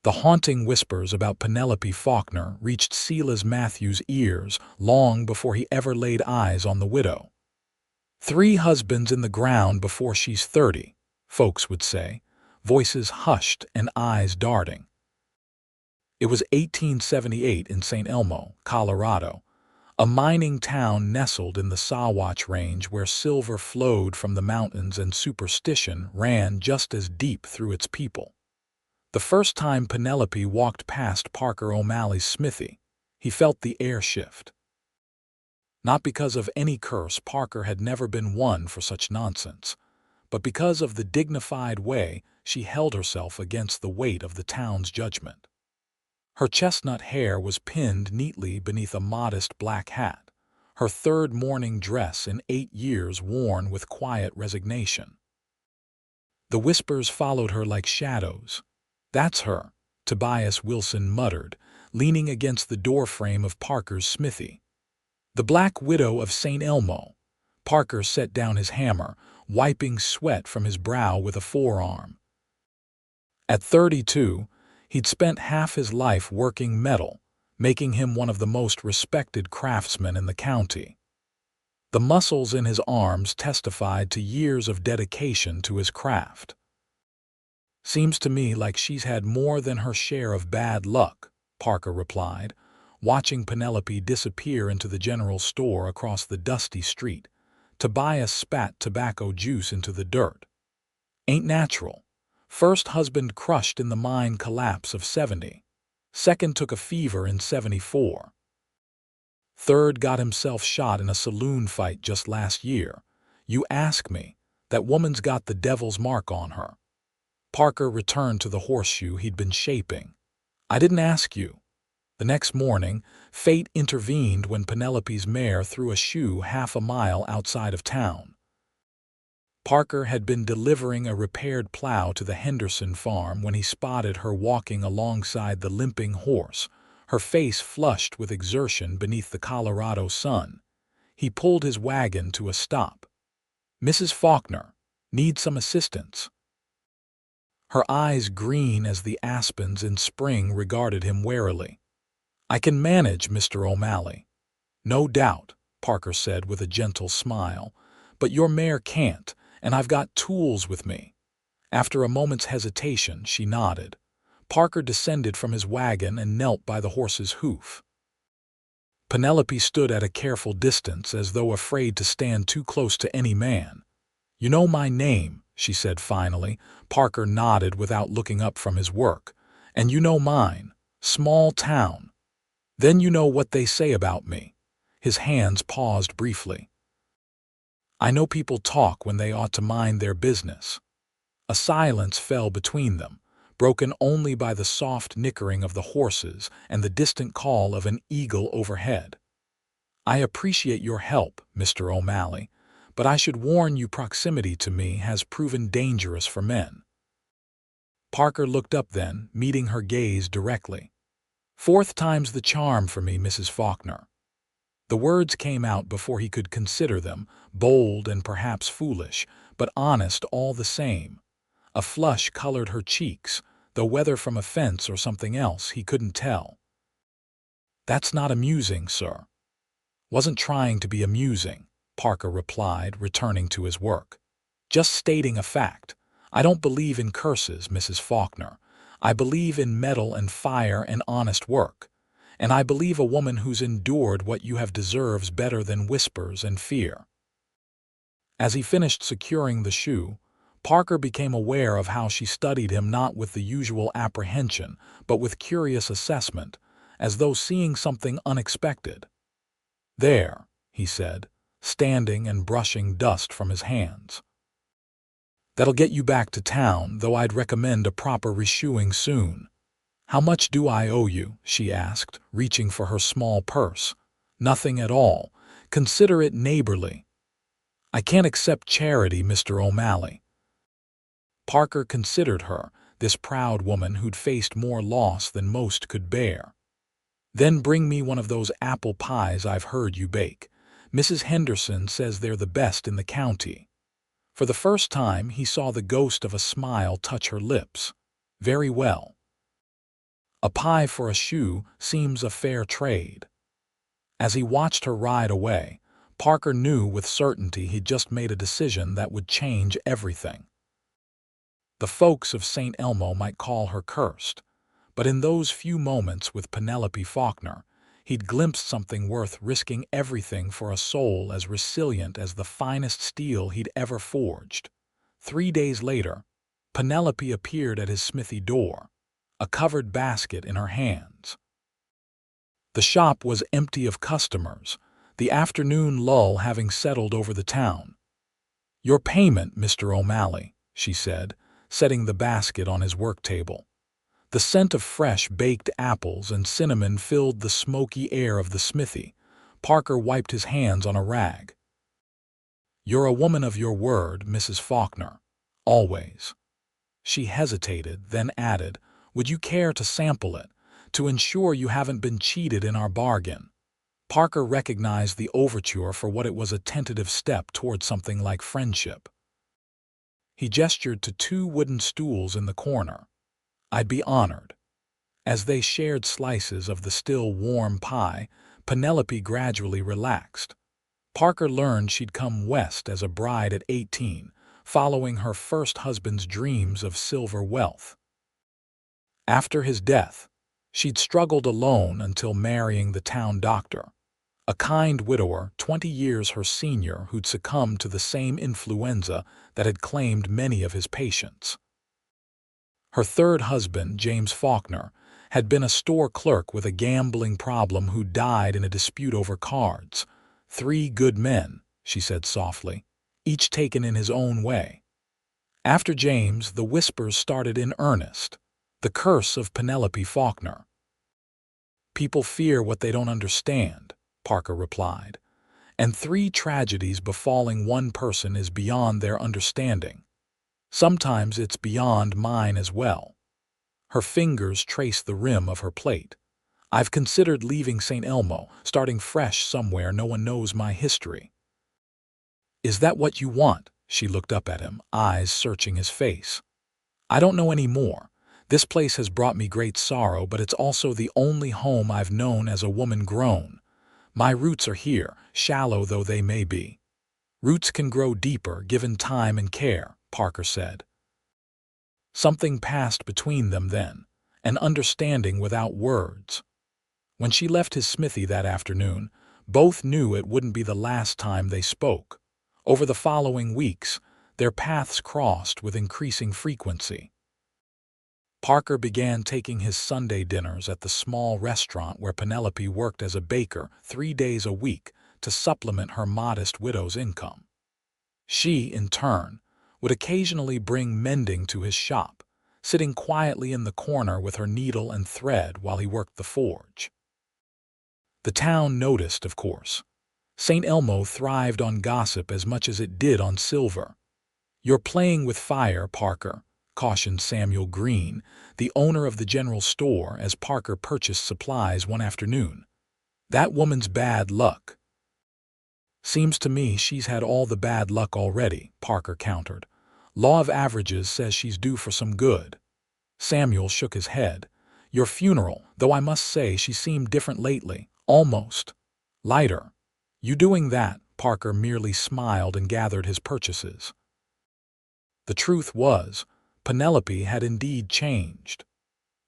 The haunting whispers about Penelope Faulkner reached Silas Matthews' ears long before he ever laid eyes on the widow. 3 husbands in the ground before she's 30, folks would say, voices hushed and eyes darting. It was 1878 in Saint Elmo, Colorado, a mining town nestled in the Sawatch Range where silver flowed from the mountains and superstition ran just as deep through its people. The first time Penelope walked past Parker O'Malley's smithy, he felt the air shift. Not because of any curse, Parker had never been one for such nonsense, but because of the dignified way she held herself against the weight of the town's judgment. Her chestnut hair was pinned neatly beneath a modest black hat, her 3rd mourning dress in 8 years worn with quiet resignation. The whispers followed her like shadows. "That's her," Tobias Wilson muttered, leaning against the doorframe of Parker's smithy. "The Black Widow of Saint Elmo." Parker set down his hammer, wiping sweat from his brow with a forearm. At 32, he'd spent half his life working metal, making him one of the most respected craftsmen in the county. The muscles in his arms testified to years of dedication to his craft. "Seems to me like she's had more than her share of bad luck," Parker replied, watching Penelope disappear into the general store across the dusty street. Tobias spat tobacco juice into the dirt. "Ain't natural. First husband crushed in the mine collapse of 70. Second took a fever in 74. Third got himself shot in a saloon fight just last year. You ask me, that woman's got the devil's mark on her." Parker returned to the horseshoe he'd been shaping. "I didn't ask you." The next morning, fate intervened when Penelope's mare threw a shoe half a mile outside of town. Parker had been delivering a repaired plow to the Henderson farm when he spotted her walking alongside the limping horse, her face flushed with exertion beneath the Colorado sun. He pulled his wagon to a stop. "Mrs. Faulkner, need some assistance?" Her eyes green as the aspens in spring regarded him warily. "I can manage, Mr. O'Malley." "No doubt," Parker said with a gentle smile, "but your mare can't, and I've got tools with me." After a moment's hesitation, she nodded. Parker descended from his wagon and knelt by the horse's hoof. Penelope stood at a careful distance as though afraid to stand too close to any man. "You know my name," she said finally. Parker nodded without looking up from his work. "And you know mine. Small town. Then you know what they say about me." His hands paused briefly. "I know people talk when they ought to mind their business." A silence fell between them, broken only by the soft nickering of the horses and the distant call of an eagle overhead. "I appreciate your help, Mr. O'Malley, but I should warn you proximity to me has proven dangerous for men." Parker looked up then, meeting her gaze directly. "4th time's the charm for me, Mrs. Faulkner." The words came out before he could consider them, bold and perhaps foolish, but honest all the same. A flush colored her cheeks, though whether from offense or something else he couldn't tell. "That's not amusing, sir." "Wasn't trying to be amusing," Parker replied, returning to his work. "Just stating a fact. I don't believe in curses, Mrs. Faulkner. I believe in metal and fire and honest work. And I believe a woman who's endured what you have deserves better than whispers and fear." As he finished securing the shoe, Parker became aware of how she studied him not with the usual apprehension, but with curious assessment, as though seeing something unexpected. "There," he said, standing and brushing dust from his hands. "That'll get you back to town, though I'd recommend a proper reshoeing soon." "How much do I owe you?" she asked, reaching for her small purse. "Nothing at all. Consider it neighborly." "I can't accept charity, Mr. O'Malley." Parker considered her, this proud woman who'd faced more loss than most could bear. "Then bring me one of those apple pies I've heard you bake. Mrs. Henderson says they're the best in the county." For the first time, he saw the ghost of a smile touch her lips. "Very well." A pie for a shoe seems a fair trade. As he watched her ride away, Parker knew with certainty he'd just made a decision that would change everything. The folks of Saint Elmo might call her cursed, but in those few moments with Penelope Faulkner, he'd glimpsed something worth risking everything for, a soul as resilient as the finest steel he'd ever forged. 3 days later, Penelope appeared at his smithy door, a covered basket in her hands. The shop was empty of customers, the afternoon lull having settled over the town. "Your payment, Mr. O'Malley," she said, setting the basket on his work table. The scent of fresh baked apples and cinnamon filled the smoky air of the smithy. Parker wiped his hands on a rag. "You're a woman of your word, Mrs. Faulkner. Always." She hesitated, then added, "Would you care to sample it, to ensure you haven't been cheated in our bargain?" Parker recognized the overture for what it was, a tentative step toward something like friendship. He gestured to 2 wooden stools in the corner. "I'd be honored." As they shared slices of the still warm pie, Penelope gradually relaxed. Parker learned she'd come west as a bride at 18, following her first husband's dreams of silver wealth. After his death, she'd struggled alone until marrying the town doctor, a kind widower 20 years her senior who'd succumbed to the same influenza that had claimed many of his patients. Her third husband, James Faulkner, had been a store clerk with a gambling problem who died in a dispute over cards. 3 good men, she said softly, each taken in his own way. After James, the whispers started in earnest. The curse of Penelope Faulkner. "People fear what they don't understand," Parker replied, "and 3 tragedies befalling one person is beyond their understanding. Sometimes it's beyond mine as well." Her fingers traced the rim of her plate. "I've considered leaving Saint Elmo, starting fresh somewhere no one knows my history." "Is that what you want?" She looked up at him, eyes searching his face. "I don't know any more. This place has brought me great sorrow, but it's also the only home I've known as a woman grown. My roots are here, shallow though they may be." "Roots can grow deeper given time and care," Parker said. Something passed between them then, an understanding without words. When she left his smithy that afternoon, both knew it wouldn't be the last time they spoke. Over the following weeks, their paths crossed with increasing frequency. Parker began taking his Sunday dinners at the small restaurant where Penelope worked as a baker 3 days a week to supplement her modest widow's income. She, in turn, would occasionally bring mending to his shop, sitting quietly in the corner with her needle and thread while he worked the forge. The town noticed, of course. Saint Elmo thrived on gossip as much as it did on silver. "You're playing with fire, Parker," cautioned Samuel Green, the owner of the general store, as Parker purchased supplies one afternoon. "That woman's bad luck." "Seems to me she's had all the bad luck already," Parker countered. "Law of averages says she's due for some good." Samuel shook his head. "Your funeral, though I must say she seemed different lately, almost lighter." "You doing that?" Parker merely smiled and gathered his purchases. The truth was, Penelope had indeed changed.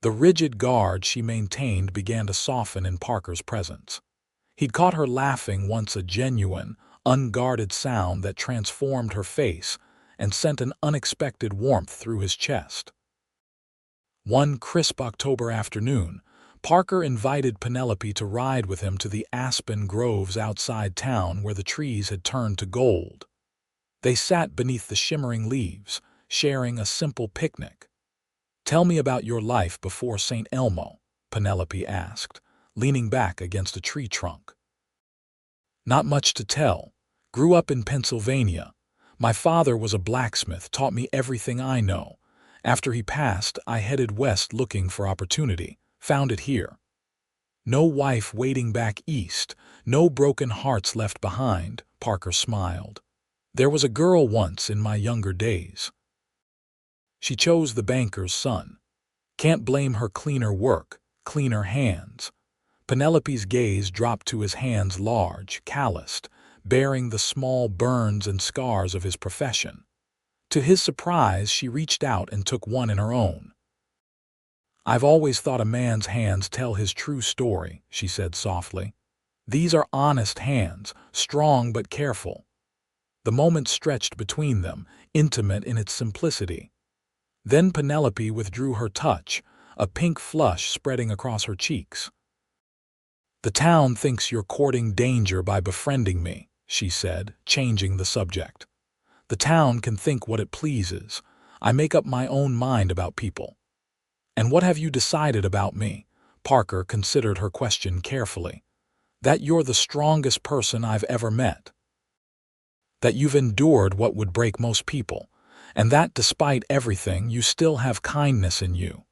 The rigid guard she maintained began to soften in Parker's presence. He'd caught her laughing once, a genuine, unguarded sound that transformed her face and sent an unexpected warmth through his chest. One crisp October afternoon, Parker invited Penelope to ride with him to the aspen groves outside town where the trees had turned to gold. They sat beneath the shimmering leaves, sharing a simple picnic. "Tell me about your life before Saint Elmo," Penelope asked, leaning back against a tree trunk. "Not much to tell. Grew up in Pennsylvania. My father was a blacksmith, taught me everything I know. After he passed, I headed west looking for opportunity. Found it here. No wife waiting back east, no broken hearts left behind," Parker smiled. "There was a girl once in my younger days. She chose the banker's son. Can't blame her, cleaner work, cleaner hands. Penelope's gaze dropped to his hands, large, calloused, bearing the small burns and scars of his profession. To his surprise, she reached out and took one in her own. "I've always thought a man's hands tell his true story," she said softly. "These are honest hands, strong but careful." The moment stretched between them, intimate in its simplicity. Then Penelope withdrew her touch, a pink flush spreading across her cheeks. "The town thinks you're courting danger by befriending me," she said, changing the subject. "The town can think what it pleases. I make up my own mind about people." "And what have you decided about me?" Parker considered her question carefully. "That you're the strongest person I've ever met. That you've endured what would break most people, and that despite everything you still have kindness in you."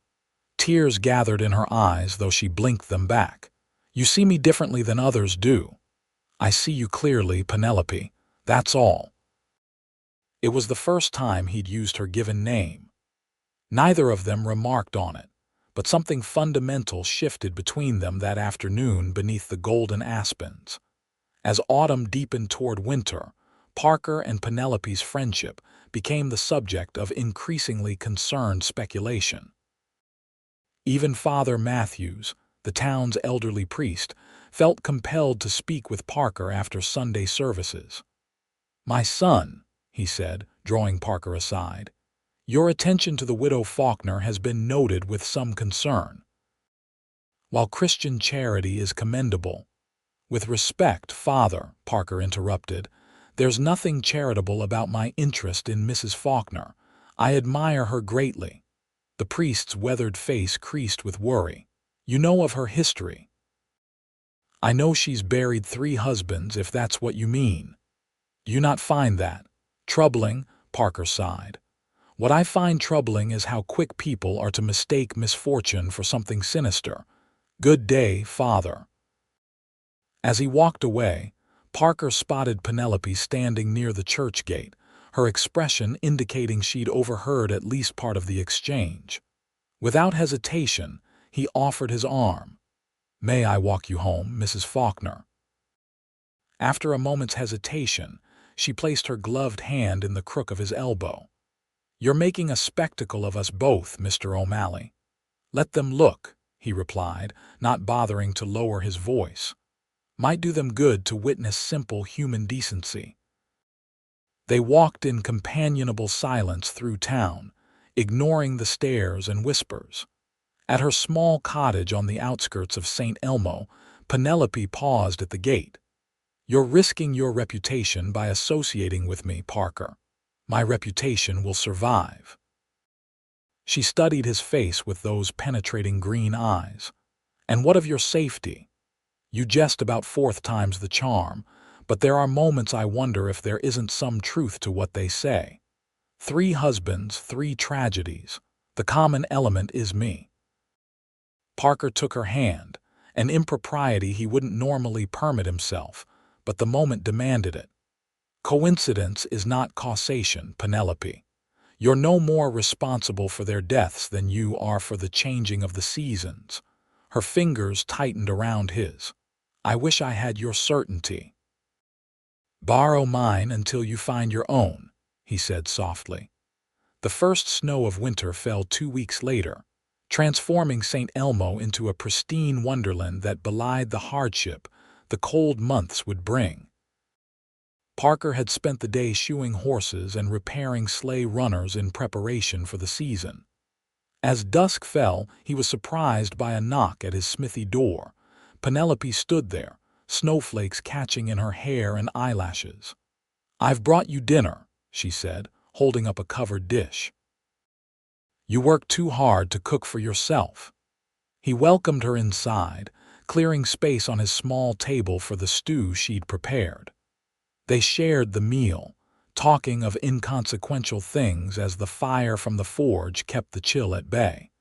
Tears gathered in her eyes, though she blinked them back. "You see me differently than others do." "I see you clearly, Penelope. That's all." It was the first time he'd used her given name. Neither of them remarked on it, but something fundamental shifted between them that afternoon beneath the golden aspens. As autumn deepened toward winter, Parker and Penelope's friendship became the subject of increasingly concerned speculation. Even Father Matthews, the town's elderly priest, felt compelled to speak with Parker after Sunday services. "My son," he said, drawing Parker aside, "your attention to the widow Faulkner has been noted with some concern. While Christian charity is commendable—" "With respect, Father," Parker interrupted, "there's nothing charitable about my interest in Mrs. Faulkner. I admire her greatly." The priest's weathered face creased with worry. "You know of her history." "I know she's buried 3 husbands, if that's what you mean." "You not find that troubling?" Parker sighed. "What I find troubling is how quick people are to mistake misfortune for something sinister. Good day, Father." As he walked away, Parker spotted Penelope standing near the church gate, her expression indicating she'd overheard at least part of the exchange. Without hesitation, he offered his arm. "May I walk you home, Mrs. Faulkner?" After a moment's hesitation, she placed her gloved hand in the crook of his elbow. "You're making a spectacle of us both, Mr. O'Malley." "Let them look," he replied, not bothering to lower his voice. "Might do them good to witness simple human decency." They walked in companionable silence through town, ignoring the stares and whispers. At her small cottage on the outskirts of Saint Elmo, Penelope paused at the gate. "You're risking your reputation by associating with me, Parker. My reputation will survive." She studied his face with those penetrating green eyes. "And what of your safety? You jest about 4 times the charm, but there are moments I wonder if there isn't some truth to what they say. 3 husbands, 3 tragedies. The common element is me." Parker took her hand, an impropriety he wouldn't normally permit himself, but the moment demanded it. "Coincidence is not causation, Penelope. You're no more responsible for their deaths than you are for the changing of the seasons." Her fingers tightened around his. "I wish I had your certainty." "Borrow mine until you find your own," he said softly. The first snow of winter fell 2 weeks later, transforming Saint Elmo into a pristine wonderland that belied the hardship the cold months would bring. Parker had spent the day shoeing horses and repairing sleigh runners in preparation for the season. As dusk fell, he was surprised by a knock at his smithy door. Penelope stood there, snowflakes catching in her hair and eyelashes. "I've brought you dinner," she said, holding up a covered dish. "You worked too hard to cook for yourself." He welcomed her inside, clearing space on his small table for the stew she'd prepared. They shared the meal, talking of inconsequential things as the fire from the forge kept the chill at bay.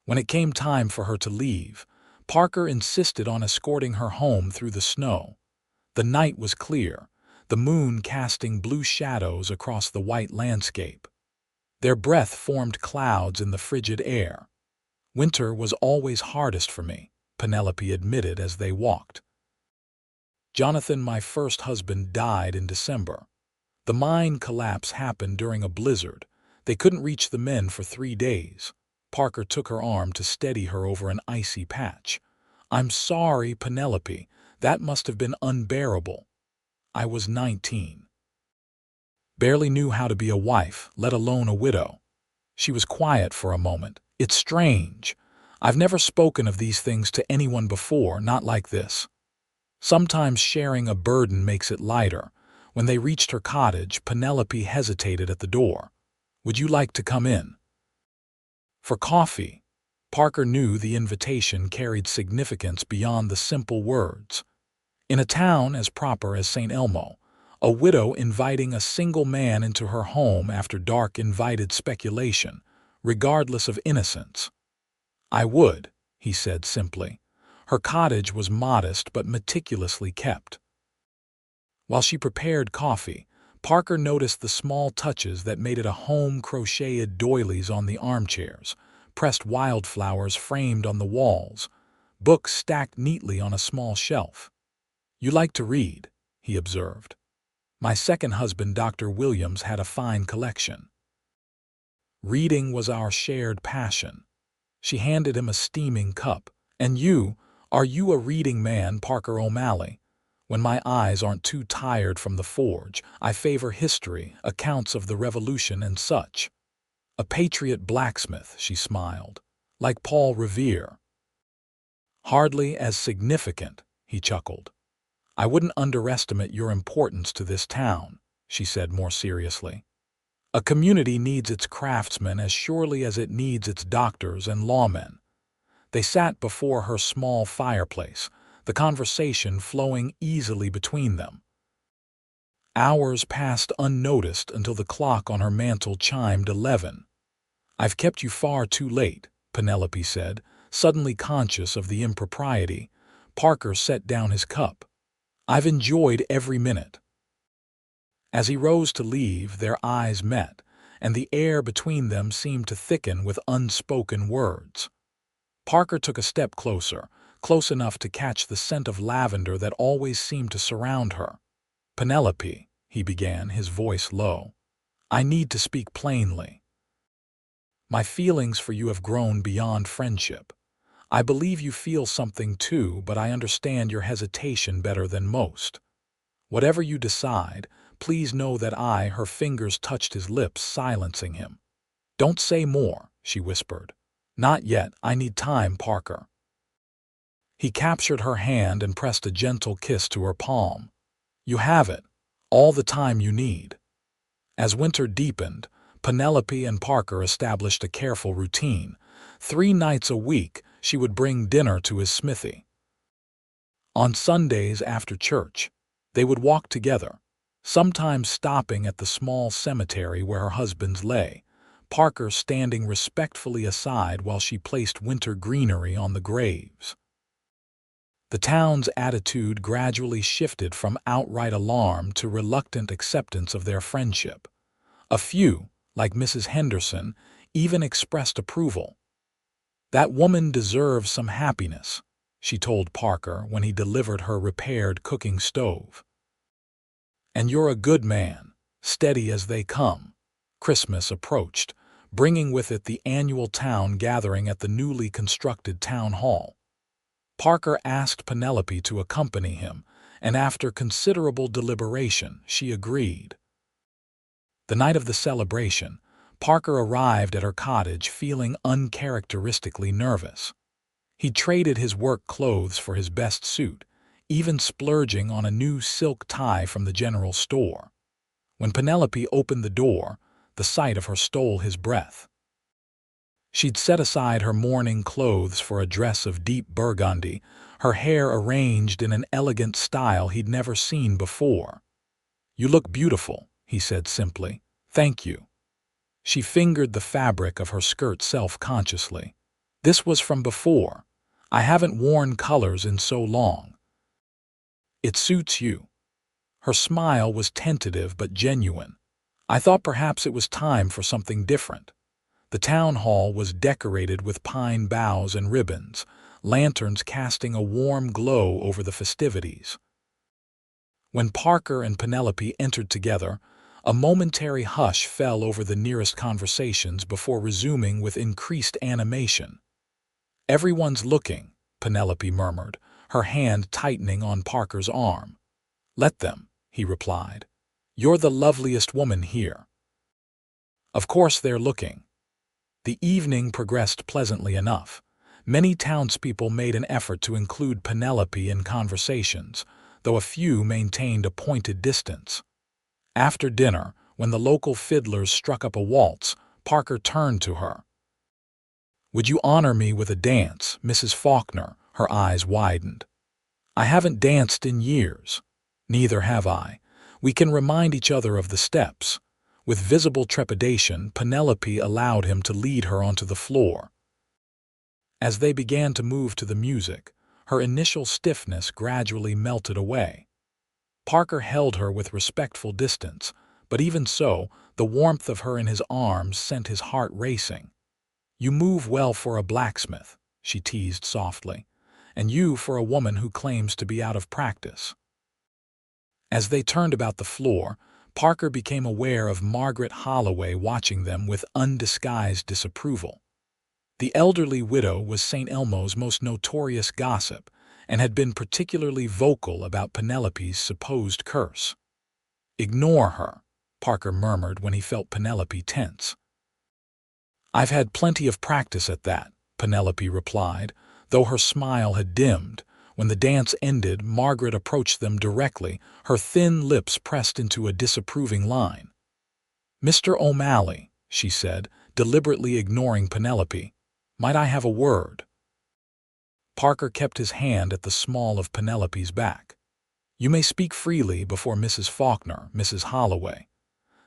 When it came time for her to leave, Parker insisted on escorting her home through the snow. The night was clear, the moon casting blue shadows across the white landscape. Their breath formed clouds in the frigid air. Winter was always hardest for me, Penelope admitted as they walked. Jonathan, my first husband, died in December. The mine collapse happened during a blizzard. They couldn't reach the men for 3 days. Parker took her arm to steady her over an icy patch. I'm sorry, Penelope. That must have been unbearable. I was 19. Barely knew how to be a wife, let alone a widow. She was quiet for a moment. It's strange. I've never spoken of these things to anyone before, not like this. Sometimes sharing a burden makes it lighter. When they reached her cottage, Penelope hesitated at the door. Would you like to come in? For coffee. Parker knew the invitation carried significance beyond the simple words. In a town as proper as Saint Elmo, a widow inviting a single man into her home after dark invited speculation, regardless of innocence. I would, he said simply. Her cottage was modest but meticulously kept. While she prepared coffee, Parker noticed the small touches that made it a home-crocheted doilies on the armchairs, pressed wildflowers framed on the walls, books stacked neatly on a small shelf. You like to read, he observed. My second husband, Dr. Williams, had a fine collection. Reading was our shared passion. She handed him a steaming cup. And you, are you a reading man, Parker O'Malley? When my eyes aren't too tired from the forge, I favor history, accounts of the Revolution and such. A patriot blacksmith, she smiled, like Paul Revere. Hardly as significant, he chuckled. I wouldn't underestimate your importance to this town, she said more seriously. A community needs its craftsmen as surely as it needs its doctors and lawmen. They sat before her small fireplace, the conversation flowing easily between them. Hours passed unnoticed until the clock on her mantel chimed 11. I've kept you far too late, Penelope said, suddenly conscious of the impropriety. Parker set down his cup. I've enjoyed every minute. As he rose to leave, their eyes met, and the air between them seemed to thicken with unspoken words. Parker took a step closer, close enough to catch the scent of lavender that always seemed to surround her. Penelope, he began, his voice low. I need to speak plainly. My feelings for you have grown beyond friendship. I believe you feel something too, but I understand your hesitation better than most. Whatever you decide, please know that her fingers touched his lips, silencing him. Don't say more, she whispered. Not yet, I need time, Parker. He captured her hand and pressed a gentle kiss to her palm. You have it, all the time you need. As winter deepened, Penelope and Parker established a careful routine. 3 nights a week, she would bring dinner to his smithy. On Sundays after church, they would walk together, sometimes stopping at the small cemetery where her husbands lay, Parker standing respectfully aside while she placed winter greenery on the graves. The town's attitude gradually shifted from outright alarm to reluctant acceptance of their friendship. A few, like Mrs. Henderson, even expressed approval. That woman deserves some happiness, she told Parker when he delivered her repaired cooking stove. And you're a good man, steady as they come. Christmas approached, bringing with it the annual town gathering at the newly constructed town hall. Parker asked Penelope to accompany him, and after considerable deliberation, she agreed. The night of the celebration, Parker arrived at her cottage feeling uncharacteristically nervous. He traded his work clothes for his best suit, even splurging on a new silk tie from the general store. When Penelope opened the door, the sight of her stole his breath. She'd set aside her mourning clothes for a dress of deep burgundy, her hair arranged in an elegant style he'd never seen before. You look beautiful, he said simply. Thank you. She fingered the fabric of her skirt self-consciously. This was from before. I haven't worn colors in so long. It suits you. Her smile was tentative but genuine. I thought perhaps it was time for something different. The town hall was decorated with pine boughs and ribbons, lanterns casting a warm glow over the festivities. When Parker and Penelope entered together, a momentary hush fell over the nearest conversations before resuming with increased animation. "Everyone's looking," Penelope murmured, her hand tightening on Parker's arm. "Let them," he replied. "You're the loveliest woman here." Of course they're looking. The evening progressed pleasantly enough. Many townspeople made an effort to include Penelope in conversations, though a few maintained a pointed distance. After dinner, when the local fiddlers struck up a waltz, Parker turned to her. "Would you honor me with a dance, Mrs. Faulkner?" Her eyes widened. "I haven't danced in years." "Neither have I. We can remind each other of the steps." With visible trepidation, Penelope allowed him to lead her onto the floor. As they began to move to the music, her initial stiffness gradually melted away. Parker held her with respectful distance, but even so, the warmth of her in his arms sent his heart racing. "You move well for a blacksmith," she teased softly, "and you for a woman who claims to be out of practice." As they turned about the floor, Parker became aware of Margaret Holloway watching them with undisguised disapproval. The elderly widow was Saint Elmo's most notorious gossip and had been particularly vocal about Penelope's supposed curse. "Ignore her," Parker murmured when he felt Penelope tense. "I've had plenty of practice at that," Penelope replied, though her smile had dimmed. When the dance ended, Margaret approached them directly, her thin lips pressed into a disapproving line. "Mr. O'Malley," she said, deliberately ignoring Penelope, "might I have a word?" Parker kept his hand at the small of Penelope's back. "You may speak freely before Mrs. Faulkner, Mrs. Holloway."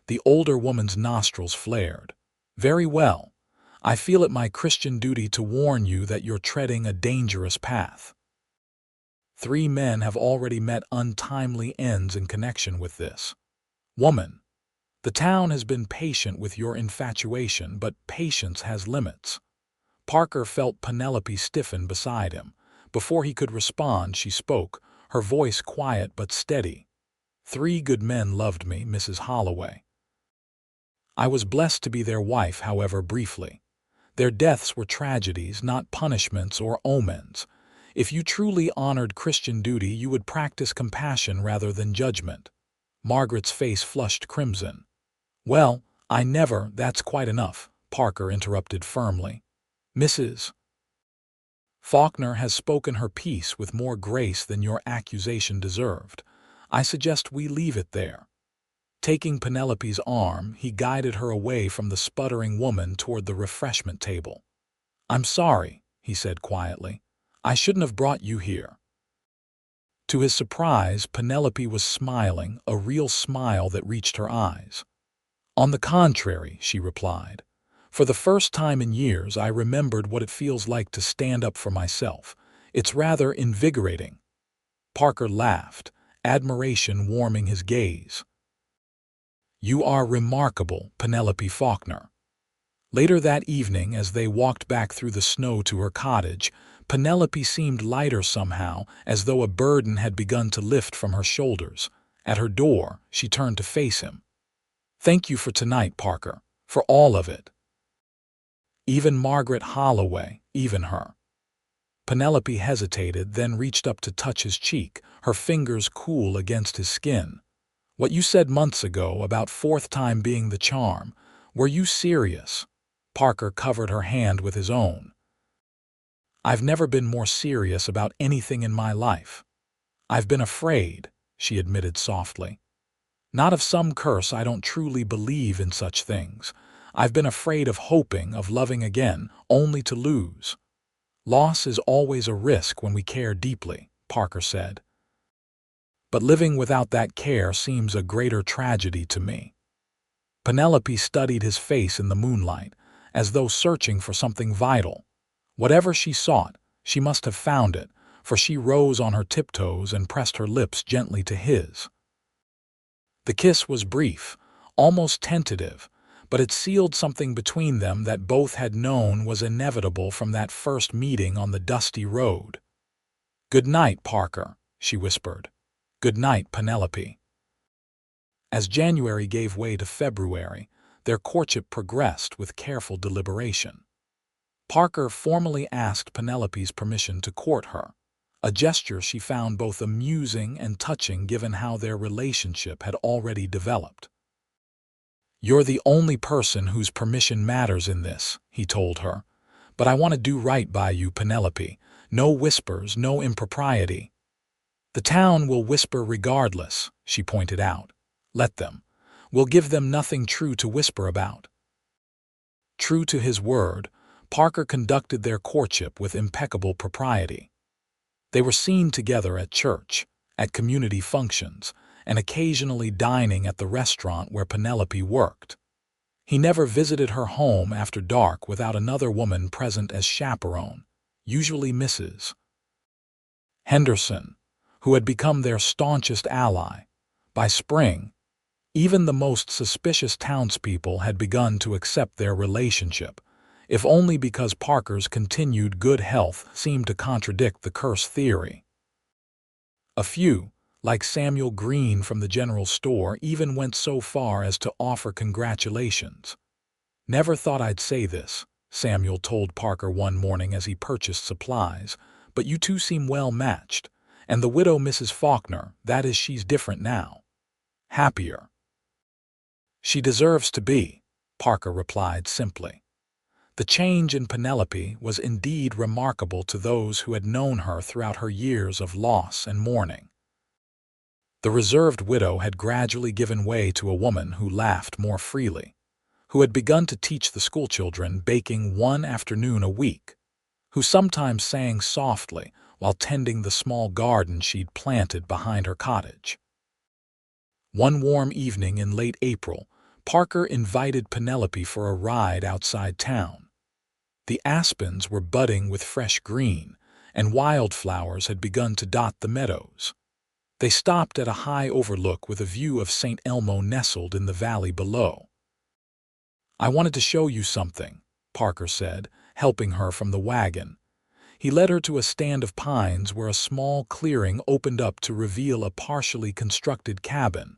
The older woman's nostrils flared. "Very well. I feel it my Christian duty to warn you that you're treading a dangerous path. 3 men have already met untimely ends in connection with this. Woman, the town has been patient with your infatuation, but patience has limits." Parker felt Penelope stiffen beside him. Before he could respond, she spoke, her voice quiet but steady. "3 good men loved me, Mrs. Holloway. I was blessed to be their wife, however briefly. Their deaths were tragedies, not punishments or omens. If you truly honored Christian duty, you would practice compassion rather than judgment." Margaret's face flushed crimson. "Well, I never—" "That's quite enough," Parker interrupted firmly. "Mrs. Faulkner has spoken her piece with more grace than your accusation deserved. I suggest we leave it there." Taking Penelope's arm, he guided her away from the sputtering woman toward the refreshment table. "I'm sorry," he said quietly. "I shouldn't have brought you here." To his surprise, Penelope was smiling, a real smile that reached her eyes. "On the contrary," she replied. "For the first time in years, I remembered what it feels like to stand up for myself. It's rather invigorating." Parker laughed, admiration warming his gaze. "You are remarkable, Penelope Faulkner." Later that evening, as they walked back through the snow to her cottage, Penelope seemed lighter somehow, as though a burden had begun to lift from her shoulders. At her door, she turned to face him. "Thank you for tonight, Parker, for all of it. Even Margaret Holloway, even her." Penelope hesitated, then reached up to touch his cheek, her fingers cool against his skin. "What you said months ago about 4th time being the charm, were you serious?" Parker covered her hand with his own. "I've never been more serious about anything in my life. I've been afraid," she admitted softly. "Not of some curse, I don't truly believe in such things. I've been afraid of hoping, of loving again, only to lose." "Loss is always a risk when we care deeply," Parker said. "But living without that care seems a greater tragedy to me." Penelope studied his face in the moonlight, as though searching for something vital. Whatever she sought, she must have found it, for she rose on her tiptoes and pressed her lips gently to his. The kiss was brief, almost tentative, but it sealed something between them that both had known was inevitable from that first meeting on the dusty road. "Good night, Parker," she whispered. "Good night, Penelope." As January gave way to February, their courtship progressed with careful deliberation. Parker formally asked Penelope's permission to court her, a gesture she found both amusing and touching given how their relationship had already developed. "You're the only person whose permission matters in this," he told her. "But I want to do right by you, Penelope. No whispers, no impropriety." "The town will whisper regardless," she pointed out. "Let them. We'll give them nothing true to whisper about." True to his word, Parker conducted their courtship with impeccable propriety. They were seen together at church, at community functions, and occasionally dining at the restaurant where Penelope worked. He never visited her home after dark without another woman present as chaperone, usually Mrs. Henderson, who had become their staunchest ally. By spring, even the most suspicious townspeople had begun to accept their relationship, if only because Parker's continued good health seemed to contradict the curse theory. A few, like Samuel Green from the general store, even went so far as to offer congratulations. "Never thought I'd say this," Samuel told Parker one morning as he purchased supplies, "but you two seem well matched, and the widow Mrs. Faulkner, that is, she's different now. Happier." "She deserves to be," Parker replied simply. The change in Penelope was indeed remarkable to those who had known her throughout her years of loss and mourning. The reserved widow had gradually given way to a woman who laughed more freely, who had begun to teach the schoolchildren baking one afternoon a week, who sometimes sang softly while tending the small garden she'd planted behind her cottage. One warm evening in late April, Parker invited Penelope for a ride outside town. The aspens were budding with fresh green, and wildflowers had begun to dot the meadows. They stopped at a high overlook with a view of Saint Elmo nestled in the valley below. "I wanted to show you something," Parker said, helping her from the wagon. He led her to a stand of pines where a small clearing opened up to reveal a partially constructed cabin.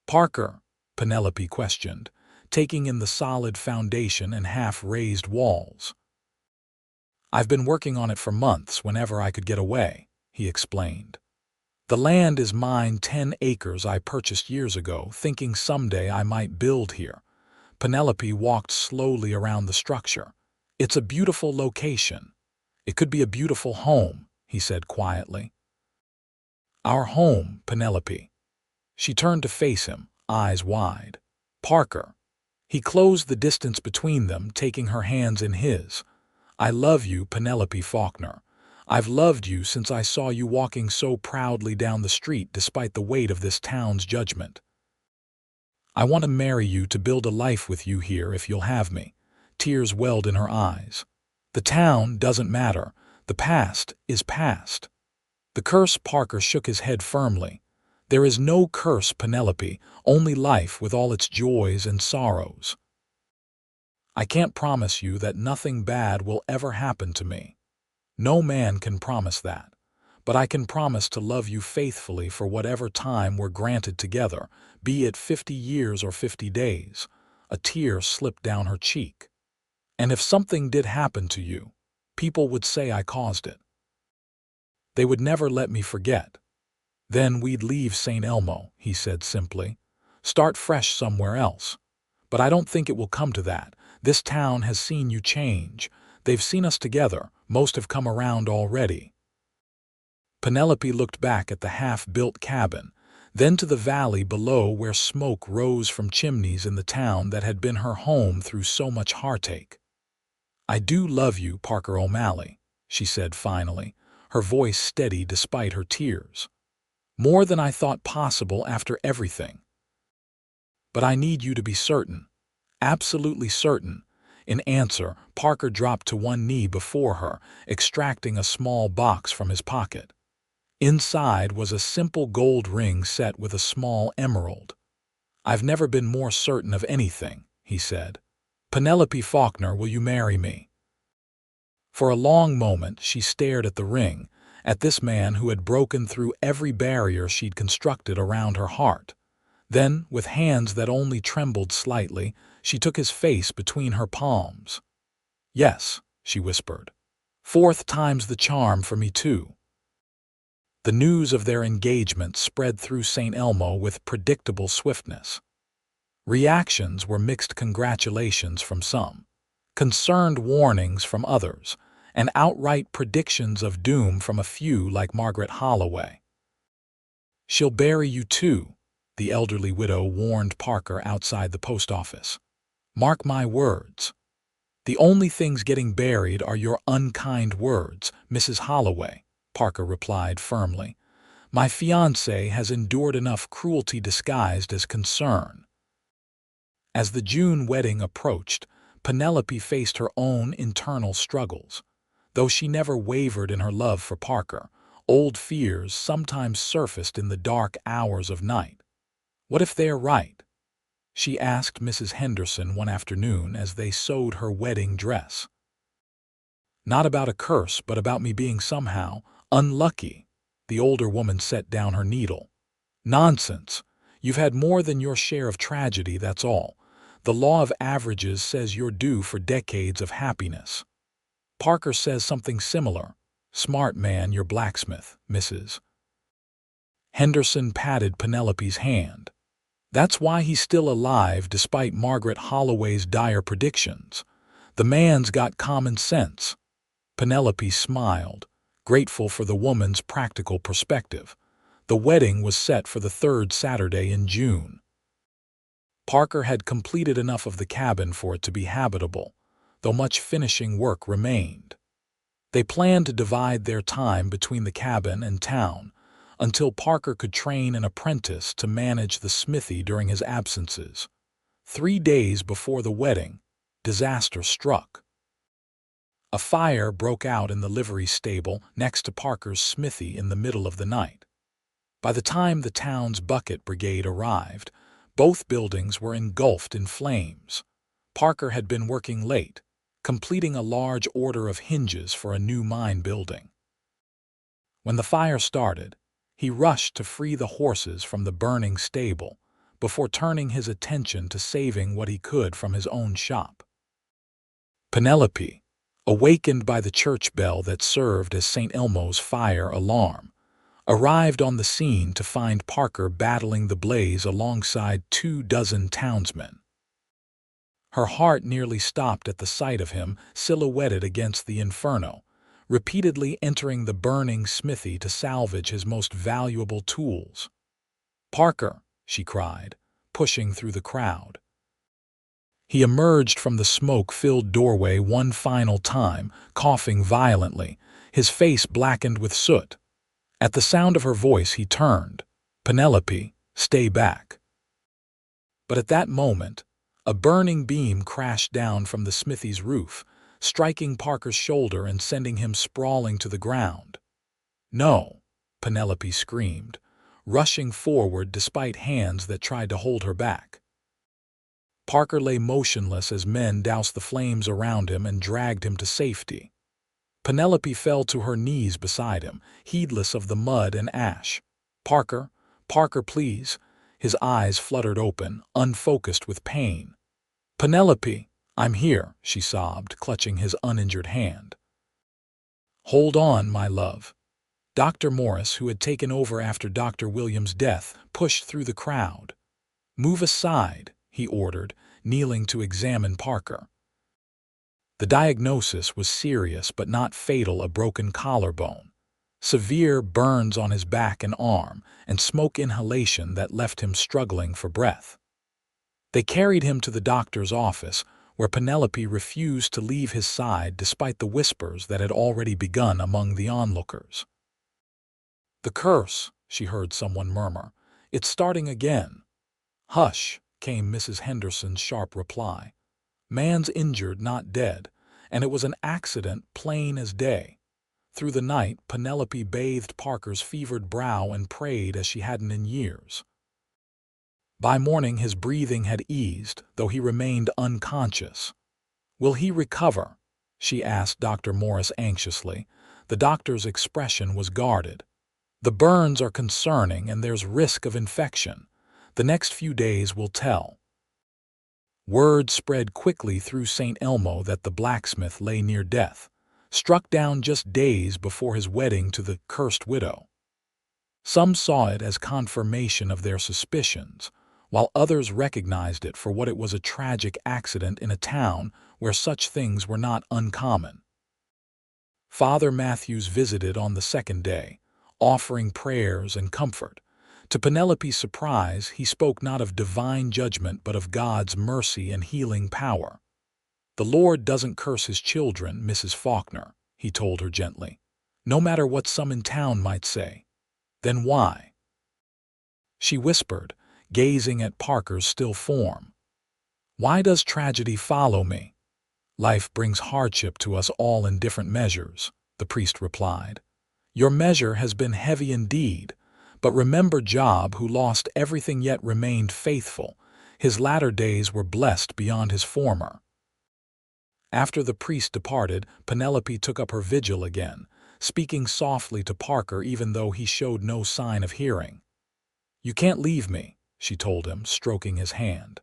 "Parker," Penelope questioned, taking in the solid foundation and half-raised walls. "I've been working on it for months whenever I could get away," he explained. "The land is mine, 10 acres I purchased years ago, thinking someday I might build here." Penelope walked slowly around the structure. "It's a beautiful location. It could be a beautiful home," he said quietly. "Our home, Penelope." She turned to face him, eyes wide. "Parker." He closed the distance between them, taking her hands in his. "I love you, Penelope Faulkner. I've loved you since I saw you walking so proudly down the street despite the weight of this town's judgment. I want to marry you, to build a life with you here if you'll have me." Tears welled in her eyes. "The town doesn't matter. The past is past." "The curse," Parker shook his head firmly. "There is no curse, Penelope, only life with all its joys and sorrows. I can't promise you that nothing bad will ever happen to me. No man can promise that. But I can promise to love you faithfully for whatever time we're granted together, be it 50 years or 50 days. A tear slipped down her cheek. "And if something did happen to you, people would say I caused it. They would never let me forget. Then we'd leave Saint Elmo," he said simply. "Start fresh somewhere else. But I don't think it will come to that. This town has seen you change. They've seen us together. Most have come around already." Penelope looked back at the half-built cabin, then to the valley below where smoke rose from chimneys in the town that had been her home through so much heartache. "I do love you, Parker O'Malley," she said finally, her voice steady despite her tears. "More than I thought possible after everything. But I need you to be certain, absolutely certain." In answer, Parker dropped to one knee before her, extracting a small box from his pocket. Inside was a simple gold ring set with a small emerald. "I've never been more certain of anything," he said. "Penelope Faulkner, will you marry me?" For a long moment she stared at the ring, at this man who had broken through every barrier she'd constructed around her heart. Then, with hands that only trembled slightly, she took his face between her palms. "Yes," she whispered. "Fourth time's the charm for me too." The news of their engagement spread through Saint Elmo with predictable swiftness. Reactions were mixed congratulations from some, concerned warnings from others, and outright predictions of doom from a few like Margaret Holloway. "She'll bury you too," the elderly widow warned Parker outside the post office. "Mark my words." "The only things getting buried are your unkind words, Mrs. Holloway," Parker replied firmly. "My fiancé has endured enough cruelty disguised as concern." As the June wedding approached, Penelope faced her own internal struggles. Though she never wavered in her love for Parker, old fears sometimes surfaced in the dark hours of night. "What if they're right?" she asked Mrs. Henderson one afternoon as they sewed her wedding dress. "Not about a curse, but about me being somehow unlucky." The older woman set down her needle. "Nonsense. You've had more than your share of tragedy, that's all. The law of averages says you're due for decades of happiness." Parker says something similar. "Smart man, your blacksmith, Mrs." Henderson patted Penelope's hand. "That's why he's still alive despite Margaret Holloway's dire predictions. The man's got common sense." Penelope smiled, grateful for the woman's practical perspective. The wedding was set for the third Saturday in June. Parker had completed enough of the cabin for it to be habitable, though much finishing work remained. They planned to divide their time between the cabin and town, until Parker could train an apprentice to manage the smithy during his absences. 3 days before the wedding, disaster struck. A fire broke out in the livery stable next to Parker's smithy in the middle of the night. By the time the town's bucket brigade arrived, both buildings were engulfed in flames. Parker had been working late, completing a large order of hinges for a new mine building. When the fire started, he rushed to free the horses from the burning stable before turning his attention to saving what he could from his own shop. Penelope, awakened by the church bell that served as Saint Elmo's fire alarm, arrived on the scene to find Parker battling the blaze alongside 24 townsmen. Her heart nearly stopped at the sight of him silhouetted against the inferno, repeatedly entering the burning smithy to salvage his most valuable tools. "Parker," she cried, pushing through the crowd. He emerged from the smoke-filled doorway one final time, coughing violently, his face blackened with soot. At the sound of her voice he turned. "Penelope, stay back." But at that moment, a burning beam crashed down from the smithy's roof, striking Parker's shoulder and sending him sprawling to the ground. "No!" Penelope screamed, rushing forward despite hands that tried to hold her back. Parker lay motionless as men doused the flames around him and dragged him to safety. Penelope fell to her knees beside him, heedless of the mud and ash. "Parker, Parker, please." His eyes fluttered open, unfocused with pain. "Penelope, I'm here," she sobbed, clutching his uninjured hand. "Hold on, my love." Dr. Morris, who had taken over after Dr. Williams' death, pushed through the crowd. "Move aside," he ordered, kneeling to examine Parker. The diagnosis was serious but not fatal: a broken collarbone, severe burns on his back and arm, and smoke inhalation that left him struggling for breath. They carried him to the doctor's office, where Penelope refused to leave his side despite the whispers that had already begun among the onlookers. "The curse," she heard someone murmur. "It's starting again." "Hush," came Mrs. Henderson's sharp reply. "Man's injured, not dead, and it was an accident plain as day." Through the night, Penelope bathed Parker's fevered brow and prayed as she hadn't in years. By morning his breathing had eased, though he remained unconscious. "Will he recover?" she asked Dr. Morris anxiously. The doctor's expression was guarded. "The burns are concerning and there's risk of infection. The next few days will tell." Word spread quickly through Saint Elmo that the blacksmith lay near death, struck down just days before his wedding to the cursed widow. Some saw it as confirmation of their suspicions, while others recognized it for what it was: a tragic accident in a town where such things were not uncommon. Father Matthews visited on the second day, offering prayers and comfort. To Penelope's surprise, he spoke not of divine judgment but of God's mercy and healing power. "The Lord doesn't curse his children, Mrs. Faulkner," he told her gently, "no matter what some in town might say." "Then why?" she whispered, gazing at Parker's still form. "Why does tragedy follow me?" "Life brings hardship to us all in different measures," the priest replied. "Your measure has been heavy indeed, but remember Job, who lost everything yet remained faithful. His latter days were blessed beyond his former." After the priest departed, Penelope took up her vigil again, speaking softly to Parker even though he showed no sign of hearing. "You can't leave me," she told him, stroking his hand.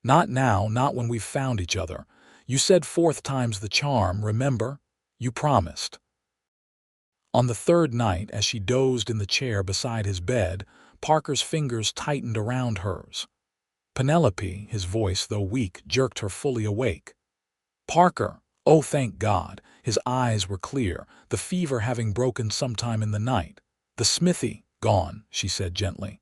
"Not now, not when we've found each other. You said 4th time's the charm, remember? You promised." On the third night, as she dozed in the chair beside his bed, Parker's fingers tightened around hers. Penelope, his voice, though weak, jerked her fully awake. "Parker!" "Oh, thank God!" His eyes were clear, the fever having broken sometime in the night. "The smithy, gone," she said gently.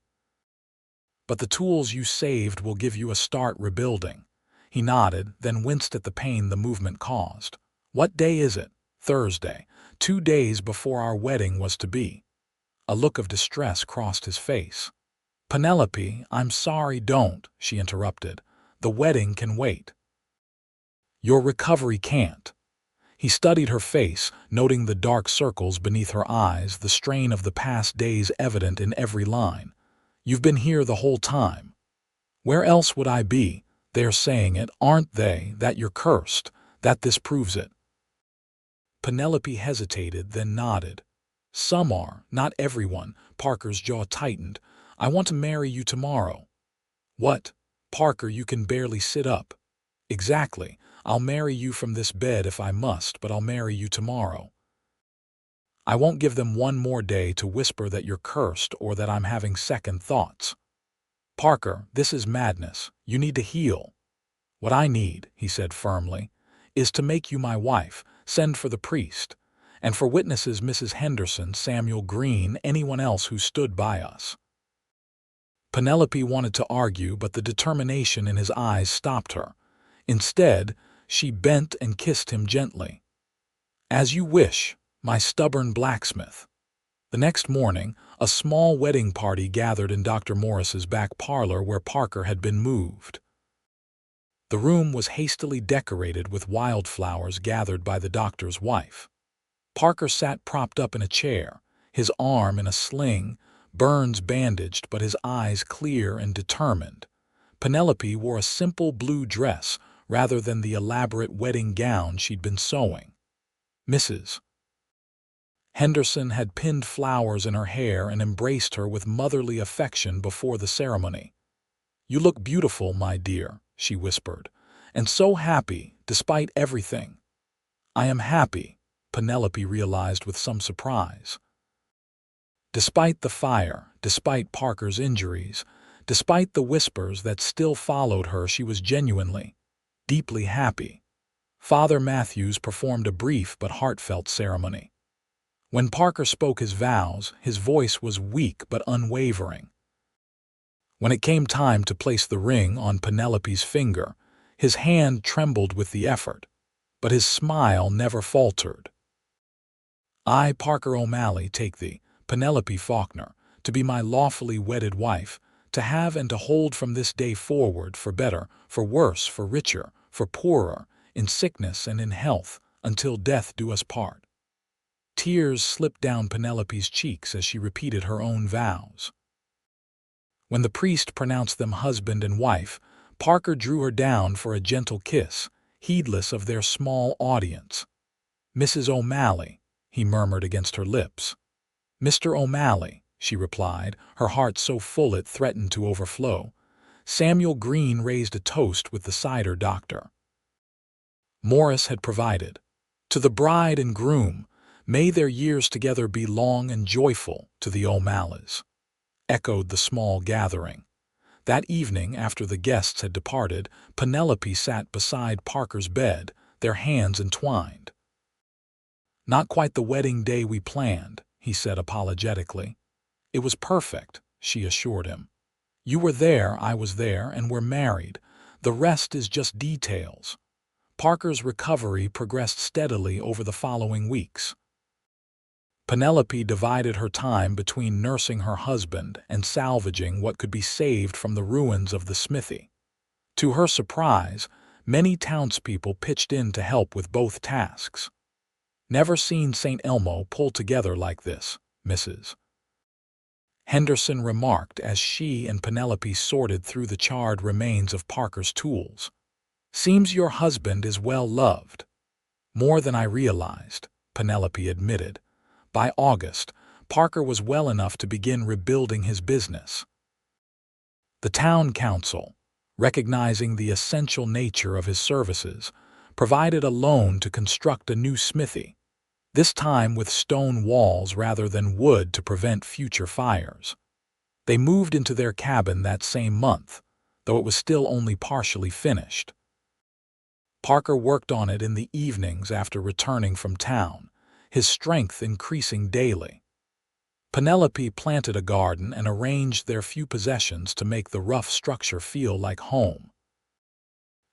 "But the tools you saved will give you a start rebuilding." He nodded, then winced at the pain the movement caused. "What day is it?" "Thursday. 2 days before our wedding was to be." A look of distress crossed his face. "Penelope, I'm sorry, don't," she interrupted. "The wedding can wait." "Your recovery can't." He studied her face, noting the dark circles beneath her eyes, the strain of the past days evident in every line. "You've been here the whole time." "Where else would I be? They're saying it, aren't they, that you're cursed, that this proves it?" Penelope hesitated, then nodded. "Some are, not everyone." Parker's jaw tightened. "I want to marry you tomorrow." "What? Parker, you can barely sit up." "Exactly. I'll marry you from this bed if I must, but I'll marry you tomorrow. I won't give them one more day to whisper that you're cursed or that I'm having second thoughts." "Parker, this is madness. You need to heal." "What I need," he said firmly, "is to make you my wife. Send for the priest. And for witnesses Mrs. Henderson, Samuel Green, anyone else who stood by us." Penelope wanted to argue, but the determination in his eyes stopped her. Instead, she bent and kissed him gently. "As you wish, my stubborn blacksmith." The next morning, a small wedding party gathered in Dr. Morris's back parlor where Parker had been moved. The room was hastily decorated with wildflowers gathered by the doctor's wife. Parker sat propped up in a chair, his arm in a sling, burns bandaged but his eyes clear and determined. Penelope wore a simple blue dress rather than the elaborate wedding gown she'd been sewing. Mrs. Henderson had pinned flowers in her hair and embraced her with motherly affection before the ceremony. "You look beautiful, my dear," she whispered, "and so happy, despite everything." "I am happy," Penelope realized with some surprise. Despite the fire, despite Parker's injuries, despite the whispers that still followed her, she was genuinely, deeply happy. Father Matthews performed a brief but heartfelt ceremony. When Parker spoke his vows, his voice was weak but unwavering. When it came time to place the ring on Penelope's finger, his hand trembled with the effort, but his smile never faltered. "I, Parker O'Malley, take thee, Penelope Faulkner, to be my lawfully wedded wife, to have and to hold from this day forward, for better, for worse, for richer, for poorer, in sickness and in health, until death do us part." Tears slipped down Penelope's cheeks as she repeated her own vows. When the priest pronounced them husband and wife, Parker drew her down for a gentle kiss, heedless of their small audience. "Mrs. O'Malley," he murmured against her lips. "Mr. O'Malley," she replied, her heart so full it threatened to overflow. Samuel Green raised a toast with the cider doctor. Morris had provided. "To the bride and groom, may their years together be long and joyful, to the O'Malleys," echoed the small gathering. That evening, after the guests had departed, Penelope sat beside Parker's bed, their hands entwined. "Not quite the wedding day we planned," he said apologetically. "It was perfect," she assured him. "You were there, I was there, and we're married. The rest is just details." Parker's recovery progressed steadily over the following weeks. Penelope divided her time between nursing her husband and salvaging what could be saved from the ruins of the smithy. To her surprise, many townspeople pitched in to help with both tasks. "Never seen Saint Elmo pull together like this, Mrs. Henderson remarked as she and Penelope sorted through the charred remains of Parker's tools. "Seems your husband is well loved." "More than I realized," Penelope admitted. By August, Parker was well enough to begin rebuilding his business. The town council, recognizing the essential nature of his services, provided a loan to construct a new smithy, this time with stone walls rather than wood to prevent future fires. They moved into their cabin that same month, though it was still only partially finished. Parker worked on it in the evenings after returning from town, his strength increasing daily. Penelope planted a garden and arranged their few possessions to make the rough structure feel like home.